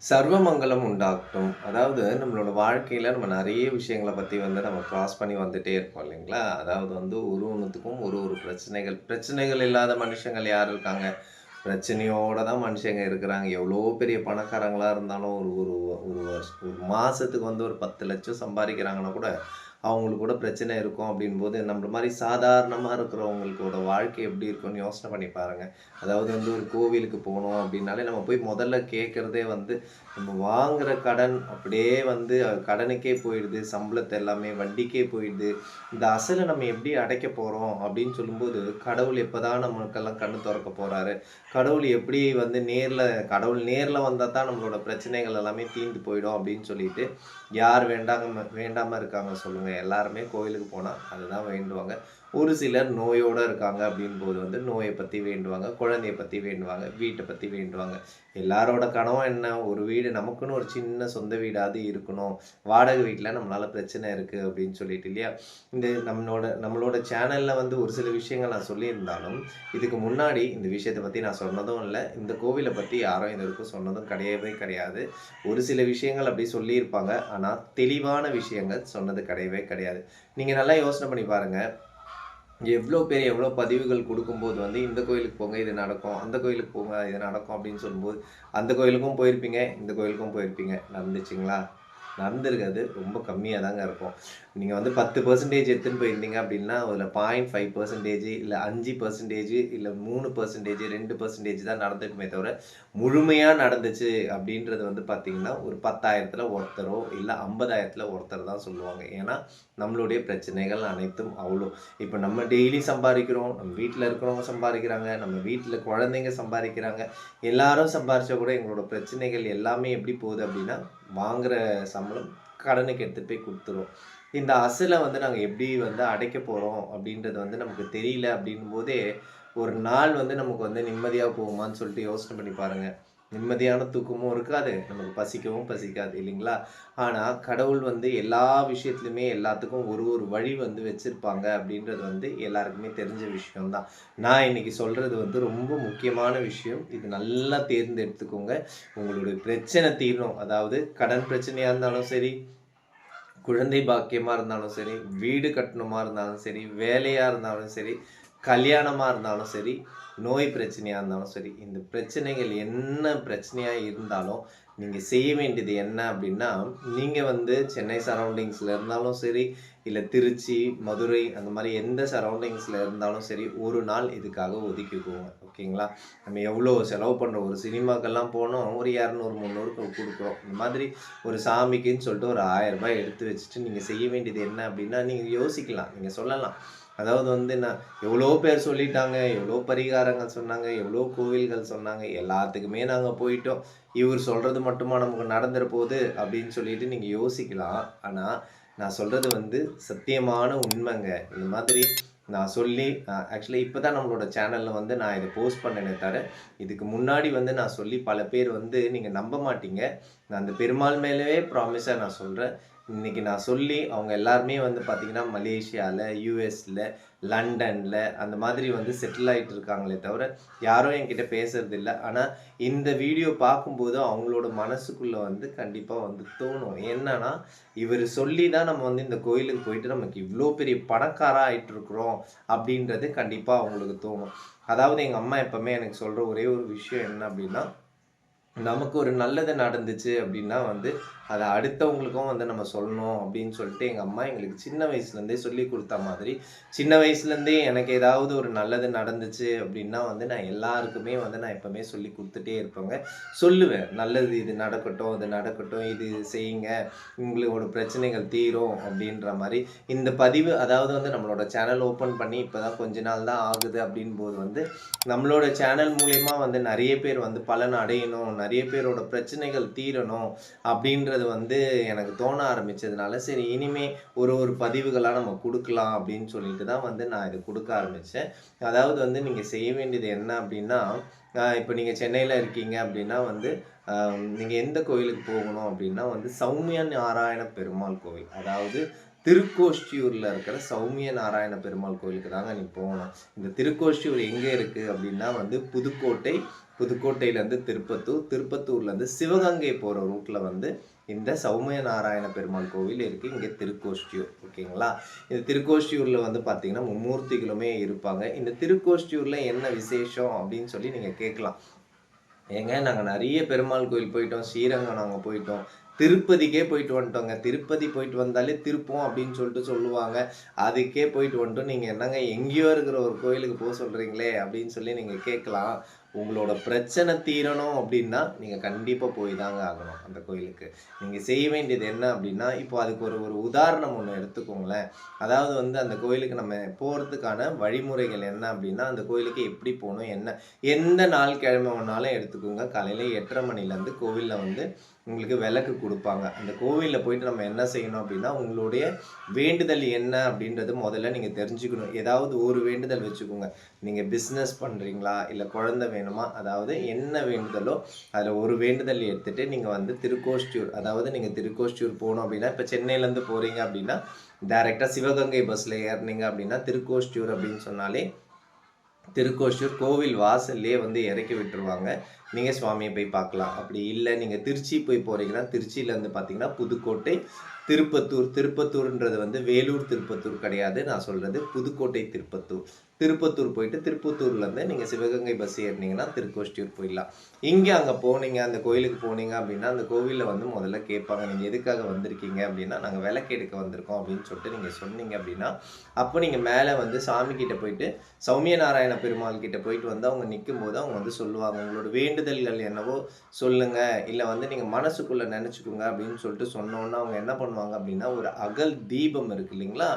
சர்வமங்கலம் உண்டாகட்டும். அதாவது நம்மளோட வாழ்க்கையில நம்ம நெறைய விஷயங்கள பத்தி நம்ம கிராஸ் பண்ணி வந்துட்டே இருப்போம் இல்லைங்களா? அதாவது ஒரு ஒண்ணுத்துக்கும் ஒரு பிரச்சனைகள். பிரச்சனைகள் இல்லாத மனுஷங்கள் யார் இருக்காங்க? பிரச்சனையோட தான் மனுஷங்க இருக்கிறாங்க. எவ்வளோ பெரிய பணக்காரங்களா இருந்தாலும் ஒரு ஒரு ஒரு ஒரு மாசத்துக்கு ஒரு 10,00,000 சம்பாரிக்கிறாங்கன்னா கூட, அவங்களுக்கு கூட பிரச்சனை இருக்கும் அப்படின்போது, நம்மள மாரி சாதாரணமா இருக்கிறவங்களுக்கோட வாழ்க்கை எப்படி இருக்கும்னு யோசனை பண்ணி பாருங்க. அதாவது ஒரு கோவிலுக்கு போனோம் அப்படின்னாலே, நம்ம போய் முதல்ல கேட்கிறதே நம்ம வாங்குற கடன் அப்படியே கடனுக்கே போயிடுது. சம்பளத்த எல்லாமே வட்டிக்கே போயிடுது. இந்த அசல நம்ம எப்படி அடைக்க போறோம் அப்படின்னு சொல்லும்போது, கடவுள் எப்பதான் நமக்கெல்லாம் கண்ணு தொறக்க போறாரு? கடவுள் எப்படி கடவுள் நேர்ல வந்தா தான் நம்மளோட பிரச்சனைகள் எல்லாமே தீர்ந்து போயிடும் அப்படின்னு சொல்லிட்டு, யார் வேண்டாம இருக்காங்க சொல்லுங்க? எல்லாருமே கோயிலுக்கு போனா அதுதான் வேண்டுவாங்க. ஒரு சிலர் நோயோட இருக்காங்க அப்படின்போது நோய பத்தி வேண்டுவாங்க, குழந்தைய பத்தி வேண்டுவாங்க, வீட்ட பத்தி வேண்டுவாங்க. எல்லாரோட கனவும் என்ன? ஒரு வீடு நமக்குன்னு ஒரு சின்ன சொந்த வீடாவது இருக்கணும். வாடகை வீட்ல நம்மளால பிரச்சனை இருக்கு அப்படின்னு சொல்லிட்டு இல்லையா? இந்த நம்மளோட சேனல்ல ஒரு சில விஷயங்கள் நான் சொல்லியிருந்தாலும், இதுக்கு முன்னாடி இந்த விஷயத்த பத்தி நான் சொன்னதும் இல்ல. இந்த கோவில பத்தி யாரும் இதுவரைக்கும் சொன்னதும் கிடையவே கிடையாது. ஒரு சில விஷயங்கள் அப்படி சொல்லியிருப்பாங்க. ஆனா, தெளிவான விஷயங்கள் சொன்னது கிடையவே கிடையாது. நீங்க நல்லா யோசனை பண்ணி பாருங்க. எவ்வளோ பதிவுகள் குடுக்கும்போது இந்த கோயிலுக்கு போங்க இது நடக்கும். அந்த கோயிலுக்கு போங்க இது நடக்கும் அப்படின்னு சொல்லும்போது, அந்த கோயிலுக்கும் போயிருப்பீங்க, இந்த கோயிலுக்கும் போயிருப்பீங்க. நடந்துச்சுங்களா? நடந்திருக்காது. ரொம்ப கம்மியா தாங்க இருக்கும். நீங்க 10% எடுத்துன்னு போயிருந்தீங்க அப்படின்னா, அதுல 0.5% இல்ல 5% இல்ல 3%, 2% தான் நடந்திருக்குமே தவிர, முழுமையா நடந்துச்சு அப்படின்றது பார்த்தீங்கன்னா, ஒரு 10,000த்துல ஒருத்தரோ, இல்ல 50,000த்துல ஒருத்தர் தான் சொல்லுவாங்க. ஏன்னா, நம்மளுடைய பிரச்சனைகள் அனைத்தும் அவ்ளோ. இப்ப நம்ம டெய்லி சம்பாரிக்கிறோம். நம்ம வீட்ல இருக்கிறவங்க சம்பாரிக்கிறாங்க. நம்ம வீட்ல குழந்தைங்க சம்பாரிக்கிறாங்க. எல்லாரும் சம்பாரிச்சா கூட எங்களோட பிரச்சனைகள் எல்லாமே எப்படி போகுது அப்படின்னா, வாங்குற சம்பளம் கடனுக்கு எடுத்துட்டு போய் குடுத்துருவோம். இந்த அசல நாங்க எப்படி அடைக்க போறோம் அப்படின்றது நமக்கு தெரியல அப்படின்னும்போதே, ஒரு நாள் நமக்கு நிம்மதியா போகுமான்னு சொல்லிட்டு யோசனை பண்ணி பாருங்க. நிம்மதியான தூக்கமும் இருக்காது. நமக்கு பசிக்கவும் பசிக்காது இல்லைங்களா? ஆனா கடவுள் எல்லா விஷயத்திலுமே எல்லாத்துக்கும் ஒரு ஒரு வழி வச்சிருப்பாங்க அப்படின்றது எல்லாருக்குமே தெரிஞ்ச விஷயம் தான். நான் இன்னைக்கு சொல்றது ரொம்ப முக்கியமான விஷயம். இது நல்லா தேர்ந்தெடுத்துக்கோங்க. உங்களுடைய பிரச்சனை தீரணும். அதாவது கடன் பிரச்சனையா இருந்தாலும் சரி, குழந்தை பாக்கியமா இருந்தாலும் சரி, வீடு கட்டணுமா இருந்தாலும் சரி, வேலையா இருந்தாலும் சரி, கல்யாணமா இருந்தாலும் சரி, நோய் பிரச்சனையா இருந்தாலும் சரி, இந்த பிரச்சனைகள் என்ன பிரச்சனையா இருந்தாலும், நீங்க செய்ய வேண்டியது என்ன அப்டின்னா, நீங்க சென்னை சரவுண்டிங்ஸ்ல இருந்தாலும் சரி, இல்ல திருச்சி, மதுரை அந்த மாரி எந்த சரவுண்டிங்ஸ்ல இருந்தாலும் சரி, ஒரு நாள் இதுக்காக ஒதுக்கிக்கோங்க. ஓகேங்களா? நம்ம எவ்ளோ செலவு பண்றோம். ஒரு சினிமாக்கெல்லாம் போனோம், ஒரு 200, 300 குடுக்குறோம். இந்த மாதிரி ஒரு சாமிக்குன்னு சொல்லிட்டு ஒரு ரூ. 1000 எடுத்து வச்சுட்டு, நீங்க செய்ய வேண்டியது என்ன அப்டின்னா, நீங்க யோசிக்கலாம். நீங்க சொல்லலாம். அதாவது நான் எவ்வளோ பேர் சொல்லிட்டாங்க, எவ்வளோ பரிகாரங்கள் சொன்னாங்க, எவ்வளோ கோவில்கள் சொன்னாங்க, எல்லாத்துக்குமே நாங்க போயிட்டோம். இவர் சொல்றது மட்டுமா நமக்கு நடந்துற போது அப்படின்னு சொல்லிட்டு நீங்க யோசிக்கலாம். ஆனா, நான் சொல்றது சத்தியமான உண்மைங்க. இந்த மாதிரி நான் சொல்லி ஆக்சுவலி இப்ப தான் நம்மளோட சேனல்ல நான் இத போஸ்ட் பண்ணேனே தவிர, இதுக்கு முன்னாடி நான் சொல்லி பல பேர் நீங்க நம்ப மாட்டீங்க. நான் அந்த பெருமாள் மேலவே ப்ராமிஸா நான் சொல்றேன். இன்னைக்கு நான் சொல்லி அவங்க எல்லாருமே பார்த்தீங்கன்னா, மலேசியால, யுஎஸ்ல, லண்டன்ல அந்த மாதிரி செட்டில் ஆயிட்டு இருக்காங்களே தவிர, யாரும் என்கிட்ட பேசுறதில்ல. ஆனா, இந்த வீடியோ பார்க்கும்போது அவங்களோட மனசுக்குள்ள கண்டிப்பா தோணும். என்னன்னா, இவரு சொல்லி தான் நம்ம இந்த கோயிலுக்கு போயிட்டு நமக்கு இவ்ளோ பெரிய பணக்காரா ஆயிட்டு இருக்கிறோம், அப்படின்றது கண்டிப்பா அவங்களுக்கு தோணும். அதாவது எங்க அம்மா எப்பவுமே எனக்கு சொல்ற ஒரே ஒரு விஷயம் என்ன அப்படின்னா, நமக்கு ஒரு நல்லது நடந்துச்சு அப்படின்னா அத அடுத்தவங்களுக்கும் நம்ம சொல்லணும் அப்படின்னு சொல்லிட்டு எங்க அம்மா எங்களுக்கு சின்ன வயசுலேருந்தே சொல்லிக் குடுத்த மாதிரி, சின்ன வயசுலேருந்தே எனக்கு ஏதாவது ஒரு நல்லது நடந்துச்சு அப்படின்னா நான் எல்லாருக்குமே நான் எப்பவுமே சொல்லிக் குடுத்துட்டே இருப்பேங்க. சொல்லுவேன். நல்லது இது நடக்கட்டும், அது நடக்கட்டும், இது செய்யுங்க. உங்களோட பிரச்சனைகள் தீரும் அப்படின்ற மாரி. இந்த பதிவு அதாவது நம்மளோட சேனல் ஓப்பன் பண்ணி இப்பதான் கொஞ்ச நாள் தான் ஆகுது அப்படின்போது நம்மளோட சேனல் மூலியமா நெறைய பேர் பலன் அடையணும், நெறைய பேரோட பிரச்சனைகள் தீரணும் அப்படின்றது எனக்கு தோண ஆரம்பிச்சதுனால, சரி இனிமே ஒரு ஒரு பதிவுகளா நம்ம குடுக்கலாம் அப்படின்னு சொல்லிட்டு தான் நான் இத குடுக்க ஆரம்பிச்சேன். அதாவது நீங்க செய்ய வேண்டியது என்ன அப்படின்னா, இப்ப நீங்க சென்னையில இருக்கீங்க அப்படின்னா அ நீங்க எந்த கோயிலுக்கு போகணும் அப்படின்னா சௌமிய நாராயண பெருமாள் கோவில். அதாவது திருக்கோஷ்டியூர்ல இருக்கிற சௌமிய நாராயண பெருமாள் கோயிலுக்கு தாங்க நீ போகணும். இந்த திருக்கோஷ்டியூர் எங்க இருக்கு அப்படின்னா புதுக்கோட்டை, புதுக்கோட்டையிலேருந்து திருப்பத்தூர், திருப்பத்தூர்லேருந்து சிவகங்கை போகிற ரூட்டில் வந்து இந்த சௌமிய நாராயண பெருமாள் கோவில் இருக்குது. இங்கே திருக்கோஷ்டியூர். ஓகேங்களா? இந்த திருக்கோஷ்டியூரில் வந்து பார்த்தீங்கன்னா மும்மூர்த்திகளுமே இருப்பாங்க. இந்த திருக்கோஷ்டியூரில் என்ன விசேஷம் அப்படின்னு சொல்லி நீங்கள் கேட்கலாம். ஏங்க நாங்கள் நிறைய பெருமாள் கோயில் போயிட்டோம், ஸ்ரீரங்கம் நாங்கள் போயிட்டோம், திருப்பதிக்கே போயிட்டு வந்துட்டோங்க. திருப்பதி போயிட்டு வந்தாலே திருப்போம் அப்படின்னு சொல்லிட்டு சொல்லுவாங்க. அதுக்கே போயிட்டு வந்துட்டோம். நீங்கள் என்னங்க எங்கேயோ இருக்கிற ஒரு கோயிலுக்கு போக சொல்கிறீங்களே அப்படின்னு சொல்லி நீங்கள் கேட்கலாம். உங்களோட பிரச்சனை தீரணும் அப்படின்னா நீங்கள் கண்டிப்பாக போய் தாங்க ஆகணும் அந்த கோயிலுக்கு. நீங்கள் செய்ய வேண்டியது என்ன அப்படின்னா, இப்போ அதுக்கு ஒரு ஒரு உதாரணம் ஒன்று எடுத்துக்கோங்களேன். அதாவது வந்து அந்த கோயிலுக்கு நம்ம போகிறதுக்கான வழிமுறைகள் என்ன அப்படின்னா, அந்த கோயிலுக்கு எப்படி போகணும், என்ன எந்த நாள் கிழமை வேணாலும் எடுத்துக்கோங்க. காலையில் 8:30 மணிலேருந்து கோவிலில் வந்து உங்களுக்கு விளக்கு கொடுப்பாங்க. அந்த கோவிலில் போயிட்டு நம்ம என்ன செய்யணும் அப்படின்னா, உங்களுடைய வேண்டுதல் என்ன அப்படின்றது முதல்ல நீங்கள் தெரிஞ்சுக்கணும். ஏதாவது ஒரு வேண்டுதல் வச்சுக்கோங்க. நீங்கள் பிஸ்னஸ் பண்ணுறீங்களா, இல்லை குழந்தை வேணுமா, அதாவது என்ன வேண்டுதலோ அதில் ஒரு வேண்டுதல் எடுத்துகிட்டு நீங்கள் வந்து திருக்கோஷ்டியூர், அதாவது நீங்கள் திருக்கோஷ்டியூர் போகணும் அப்படின்னா, இப்போ சென்னையிலேருந்து போகிறீங்க அப்படின்னா டைரெக்டாக சிவகங்கை பஸ்ஸில் ஏறினீங்க அப்படின்னா திருக்கோஷ்டியூர் அப்படின்னு சொன்னாலே திருக்கோஷ்டியூர் கோவில் வாசல்லே வந்து இறக்கி விட்டுருவாங்க. நீங்கள் சுவாமியை போய் பார்க்கலாம். அப்படி இல்லை நீங்கள் திருச்சி போய் போகிறீங்கன்னா திருச்சியிலேருந்து பார்த்தீங்கன்னா புதுக்கோட்டை, திருப்பத்தூர். திருப்பத்தூர்ன்றது வந்து வேலூர் திருப்பத்தூர் கிடையாது. நான் சொல்கிறது புதுக்கோட்டை திருப்பத்தூர். திருப்பத்தூர் போயிட்டு திருப்பத்தூர்லேருந்து நீங்கள் சிவகங்கை பஸ் ஏறினீங்கன்னா திருக்கோஷ்டியூர் போயிடலாம். இங்கே அங்கே போனீங்க, அந்த கோயிலுக்கு போனீங்க அப்படின்னா அந்த கோவிலில் வந்து முதல்ல கேட்பாங்க, நீங்கள் எதுக்காக வந்திருக்கீங்க அப்படின்னா, நாங்கள் விளக்கு எடுக்க வந்திருக்கோம் அப்படின்னு சொல்லிட்டு நீங்கள் சொன்னீங்க அப்படின்னா, அப்போ நீங்கள் மேலே வந்து சாமி கிட்ட போயிட்டு சௌமிய நாராயண பெருமாள் கிட்ட போயிட்டு வந்து அவங்க நிற்கும்போது அவங்க வந்து சொல்லுவாங்க, உங்களோட வேண்டுதல்கள் என்னவோ சொல்லுங்கள், இல்லை வந்து நீங்கள் மனசுக்குள்ளே நினச்சிக்கோங்க அப்படின்னு சொல்லிட்டு சொன்னோன்னா அவங்க என்ன பண்ணுவாங்க அப்படின்னா, ஒரு அகல் தீபம் இருக்குது இல்லைங்களா,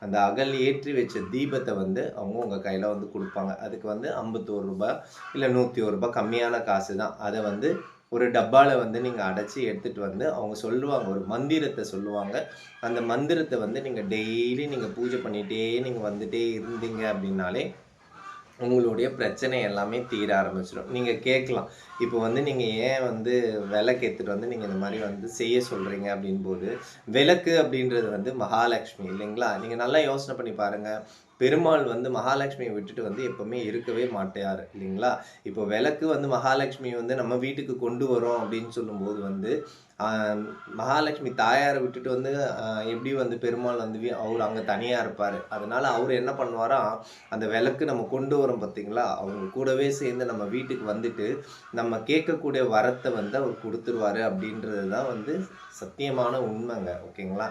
அந்த அகல் ஏற்றி வச்ச தீபத்தை வந்து அவங்க உங்கள் கையில் வந்து கொடுப்பாங்க. அதுக்கு வந்து ₹51 இல்லை ₹101 கம்மியான காசு தான். அதை வந்து ஒரு டப்பாவில் வந்து நீங்கள் அடைச்சி எடுத்துகிட்டு வந்து அவங்க சொல்லுவாங்க, ஒரு மந்திரத்தை சொல்லுவாங்க. அந்த மந்திரத்தை வந்து நீங்கள் டெய்லி நீங்கள் பூஜை பண்ணிகிட்டே நீங்கள் வந்துகிட்டே இருந்தீங்க அப்படின்னாலே உங்களுடைய பிரச்சனை எல்லாமே தீர ஆரம்பிச்சிடும். நீங்கள் கேட்கலாம், இப்போ வந்து நீங்கள் ஏன் வந்து விளக்கு எடுத்துகிட்டு வந்து நீங்கள் இந்த மாதிரி வந்து செய்ய சொல்கிறீங்க அப்படின்போது, விளக்கு அப்படின்றது வந்து மகாலட்சுமி இல்லைங்களா? நீங்கள் நல்லா யோசனை பண்ணி பாருங்கள். பெருமாள் வந்து மகாலட்சுமியை விட்டுட்டு வந்து எப்பவுமே இருக்கவே மாட்டார் இல்லைங்களா? இப்போ விளக்கு வந்து மகாலட்சுமி வந்து நம்ம வீட்டுக்கு கொண்டு வரோம் அப்படின்னு சொல்லும்போது வந்து மகாலட்சுமி தாயாரை விட்டுட்டு வந்து எப்படி வந்து பெருமாள் வந்து அவர் அங்கே தனியாக இருப்பார். அதனால அவர் என்ன பண்ணுவாராம், அந்த விளக்கு நம்ம கொண்டு வரோம் பார்த்தீங்களா, அவங்க கூடவே சேர்ந்து நம்ம வீட்டுக்கு வந்துட்டு நம்ம கேட்கக்கூடிய வரத்தை வந்து அவர் கொடுத்துருவாரு அப்படின்றது தான் வந்து சத்தியமான உண்மைங்க. ஓகேங்களா?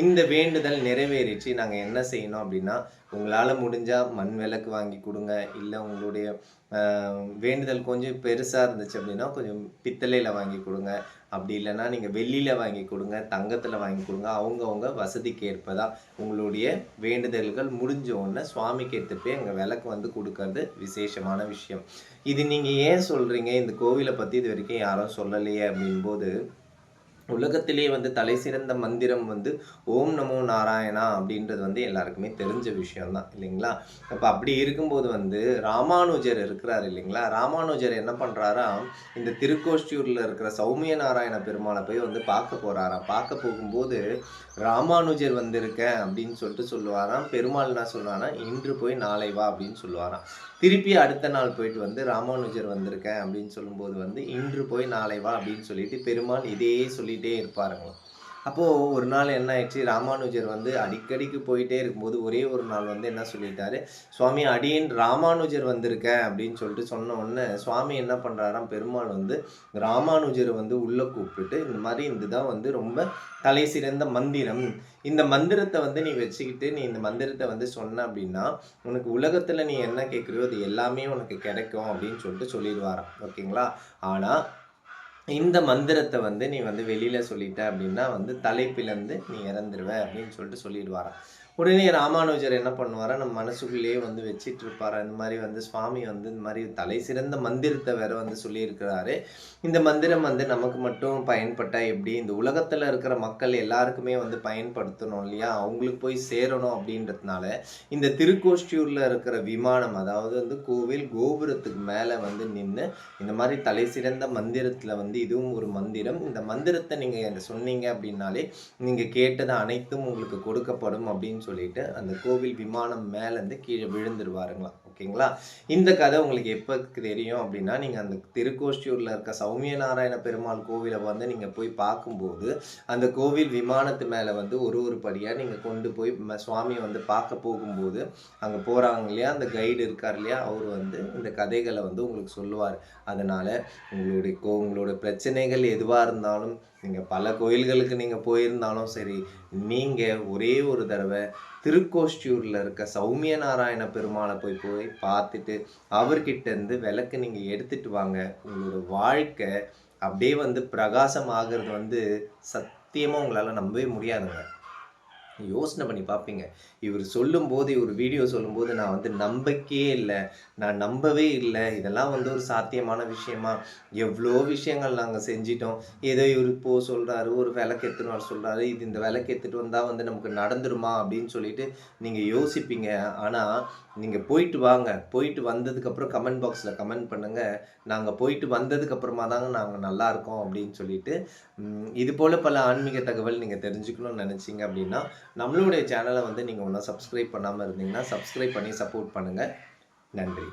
இந்த வேண்டுதல் நிறைவேறிச்சு. நாங்கள் என்ன செய்யணும் அப்படின்னா, உங்களால் முடிஞ்சால் மண் விளக்கு வாங்கி கொடுங்க. இல்லை உங்களுடைய வேண்டுதல் கொஞ்சம் பெருசாக இருந்துச்சு அப்படின்னா கொஞ்சம் பித்தளையில் வாங்கி கொடுங்க. அப்படி இல்லைன்னா நீங்கள் வெள்ளியில் வாங்கி கொடுங்க, தங்கத்தில் வாங்கி கொடுங்க. அவங்கவுங்க வசதிக்கு ஏற்பதான் உங்களுடைய வேண்டுதல்கள் முடிஞ்ச உடனே சுவாமிக்கு எடுத்து போய் அங்கே விளக்கு வந்து கொடுக்கறது விசேஷமான விஷயம். இது நீங்கள் ஏன் சொல்கிறீங்க, இந்த கோவிலை பற்றி இது வரைக்கும் யாரும் சொல்லலையே அப்படின்போது, உலகத்திலேயே வந்து தலை சிறந்த மந்திரம் வந்து ஓம் நமோ நாராயணா அப்படின்றது வந்து எல்லாருக்குமே தெரிஞ்ச விஷயம்தான் இல்லைங்களா? அப்போ அப்படி இருக்கும்போது வந்து ராமானுஜர் இருக்கிறார் இல்லைங்களா? ராமானுஜர் என்ன பண்ணுறாரா, இந்த திருக்கோஷ்டியூரில் இருக்கிற சௌமிய நாராயண பெருமாளை போய் வந்து பார்க்க போகிறாராம். பார்க்க போகும்போது ராமானுஜர் வந்திருக்கேன் அப்படின்னு சொல்லிட்டு சொல்லுவாராம். பெருமாள் என்ன சொல்லுவாராம், இன்று போய் நாளை வா அப்படின்னு சொல்லுவாராம். திருப்பி அடுத்த நாள் போயிட்டு வந்து ராமானுஜர் வந்திருக்கேன் அப்படின்னு சொல்லும்போது வந்து இன்று போய் நாளை வா அப்படின்னு சொல்லிட்டு பெருமாள் இதே சொல்லிகிட்டே இருப்பாருங்களாம். அப்போது ஒரு நாள் என்ன ஆயிடுச்சு, ராமானுஜர் வந்து அடிக்கடிக்கு போயிட்டே இருக்கும்போது ஒரே ஒரு நாள் வந்து என்ன சொல்லிட்டாரு, சுவாமி அடியேன் ராமானுஜர் வந்திருக்கேன் அப்படின்னு சொல்லிட்டு சொன்ன உடனே சுவாமி என்ன பண்ணுறாராம், பெருமாள் வந்து ராமானுஜரை வந்து உள்ளே கூப்பிட்டுட்டு இந்த மாதிரி இதுதான் வந்து ரொம்ப தலை சிறந்த மந்திரம், இந்த மந்திரத்தை வந்து நீ வச்சுக்கிட்டு நீ இந்த மந்திரத்தை வந்து சொன்ன அப்படின்னா உனக்கு உலகத்தில் நீ என்ன கேட்குறியோ அது எல்லாமே உனக்கு கிடைக்கும் அப்படின்னு சொல்லிட்டு சொல்லிடுவாராம். ஓகேங்களா? ஆனால் இந்த மந்திரத்தை வந்து நீ வந்து வெளியில் சொல்லிட்ட அப்படின்னா வந்து தலைப்பிலேருந்து நீ இறந்துருவ அப்படின்னு சொல்லிட்டு சொல்லிடுவாராம். உடனே ராமானுஜர் என்ன பண்ணுவாரா, நம்ம மனசுக்குள்ளேயே வந்து வச்சிட்டு இருப்பாரா, இந்த மாதிரி வந்து சுவாமி வந்து இந்த மாதிரி தலை சிறந்த மந்திரத்தை வேற வந்து சொல்லியிருக்கிறாரு. இந்த மந்திரம் வந்து நமக்கு மட்டும் பயன்பட்டா எப்படி, இந்த உலகத்தில் இருக்கிற மக்கள் எல்லாருக்குமே வந்து பயன்படுத்தணும் இல்லையா, அவங்களுக்கு போய் சேரணும் அப்படின்றதுனால இந்த திருக்கோஷ்டியூரில் இருக்கிற விமானம், அதாவது வந்து கோவில் கோபுரத்துக்கு மேலே வந்து நின்று இந்த மாதிரி தலை சிறந்த மந்திரத்தில் வந்து இதுவும் ஒரு மந்திரம், இந்த மந்திரத்தை நீங்கள் சொன்னீங்க அப்படின்னாலே நீங்கள் கேட்டது அனைத்தும் உங்களுக்கு கொடுக்கப்படும் அப்படின்னு சொல்லிட்டு அந்த கோவில் விமானம் மேலேருந்து கீழே விழுந்துருவாருங்களாம். ஓகேங்களா? இந்த கதை உங்களுக்கு எப்ப தெரியும் அப்படின்னா, நீங்க அந்த திருக்கோஷ்டியூர்ல இருக்க சௌமிய நாராயண பெருமாள் கோவில வந்து நீங்க போய் பார்க்கும்போது, அந்த கோவில் விமானத்து மேல வந்து ஒரு ஒரு படியா நீங்க கொண்டு போய் சுவாமிய வந்து பார்க்க போகும்போது, அங்க போறாங்க இல்லையா, அந்த கைடு இருக்கார் இல்லையா, அவரு வந்து இந்த கதைகள வந்து உங்களுக்கு சொல்லுவாரு. அதனால உங்களோட பிரச்சனைகள் எதுவா இருந்தாலும், நீங்க பல கோயில்களுக்கு நீங்க போயிருந்தாலும் சரி, நீங்க ஒரே ஒரு தடவ திருக்கோஷ்டியூர்ல இருக்க சௌமிய நாராயண பெருமாள போய் போய் பார்த்துட்டு, அவர்கிட்ட இருந்து விளக்க நீங்க எடுத்துட்டு வாங்க. உங்களோட வாழ்க்கை அப்படியே வந்து பிரகாசம் ஆகுறது வந்து சத்தியமா உங்களால நம்பவே முடியாதுங்க. யோசனை பண்ணி பார்ப்பீங்க. இவரு சொல்லும்போது, இவரு வீடியோ சொல்லும்போது நான் வந்து நம்பிக்கையே இல்ல. நான் நம்பவே இல்ல. இதெல்லாம் வந்து ஒரு சாத்தியமான விஷயமா? எவ்ளோ விஷயங்கள் நாங்க செஞ்சுட்டோம். ஏதோ இவரு சொல்றாரு, ஒரு விளக்கு எடுத்துன்னு வர சொல்றாரு. இந்த விளக்கு எடுத்துட்டு வந்தா வந்து நமக்கு நடந்துருமா? அப்படின்னு சொல்லிட்டு நீங்க யோசிப்பீங்க. ஆனா, நீங்க போயிட்டு வாங்க. போயிட்டு வந்ததுக்கப்புறம் கமெண்ட் பாக்ஸ்ல கமெண்ட் பண்ணுங்க. நாங்க போயிட்டு வந்ததுக்கு அப்புறமா தாங்க நாங்க நல்லாருக்கோம் அப்படின்னு சொல்லிட்டு, இது போல பல ஆன்மீக தகவல் நீங்க தெரிஞ்சுக்கணும்னு நெனச்சீங்க அப்படின்னா, நம்மளுடைய சேனல வந்து நீங்க இன்னும் சப்ஸ்கிரைப் பண்ணாம இருந்தீங்கன்னா, சப்ஸ்கிரைப் பண்ணி சப்போர்ட் பண்ணுங்க. நன்றி.